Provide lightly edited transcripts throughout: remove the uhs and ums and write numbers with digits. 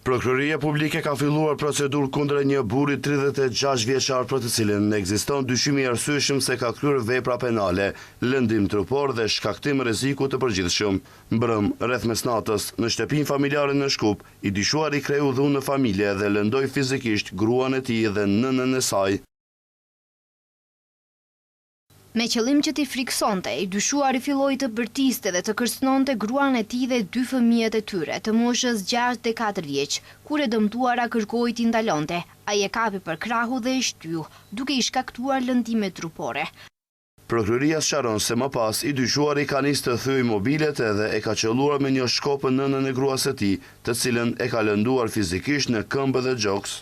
Prokuroria publike ka filluar procedurë kundër një burri 36 vjeçar për të cilin ekziston dyshimi i arsyeshëm se ka kryer vepra penale, lëndim trupor dhe shkaktim rreziku të përgjithshëm. Mbrëm rreth mesnatës në shtëpinë familjare në Shkup, i dyshuari kreu dhunë në familje dhe lëndoi fizikisht gruan e tij dhe nënën e saj. Me qëllim që t'i friksonte, i dyshuari filloi të bërtiste dhe të kërcënonte gruan e tij dhe 2 fëmijët e tyre, të moshës 6 dhe 4 vjeç. Kur e dëmtuara kërkoi t'i ndalonte, ai e kapi për krahu dhe e shtyu, duke i shkaktuar lëndime trupore. Prokuroria sqaron se më pas i dyshuari ka nisë të thyej mobilet edhe e ka qelluar me një shkopë nënën e gruas së tij, të cilën e ka lënduar fizikisht në këmbë dhe gjoks.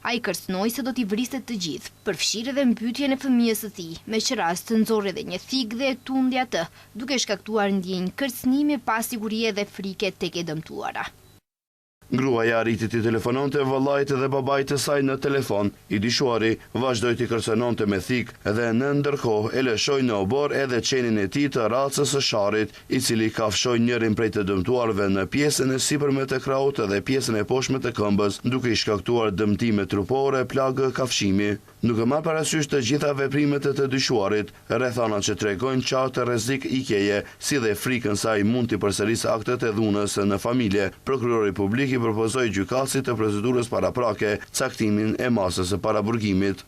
Ai kërcënoi se do t'i vriste të gjithë, përfshirë edhe mbytyjen e fëmijës së tij, me që rast të nxorri edhe një thik dhe e tundi atë, duke shkaktuar ndjenjë kërcënimi pa siguri dhe frike tek e dëmtuara. Gruaja arriti t'i telefononte vëllait dhe babait të saj në telefon. I dyshuari vazhdoi t'i kërcënonte me thik dhe në ndërkohë e lëshoi në obor edhe qenin e tij të racës së sharrit, i cili kafshoi njërin prej të dëmtuarve në pjesën e sipërme të krahut dhe pjesën e poshtme të këmbës, duke i shkaktuar dëmtime trupore, plagë kafshimi. Duke marrë parasysh të gjitha veprimet e të dyshuarit, rrethana që tregojnë qartë rrezik ikjeje, si dhe frikën se ai mund t'i përsërisë aktet e dhunës në familje, prokurori publik i propozoi gjykatësit të procedurës paraprake caktimin e masës së paraburgimit.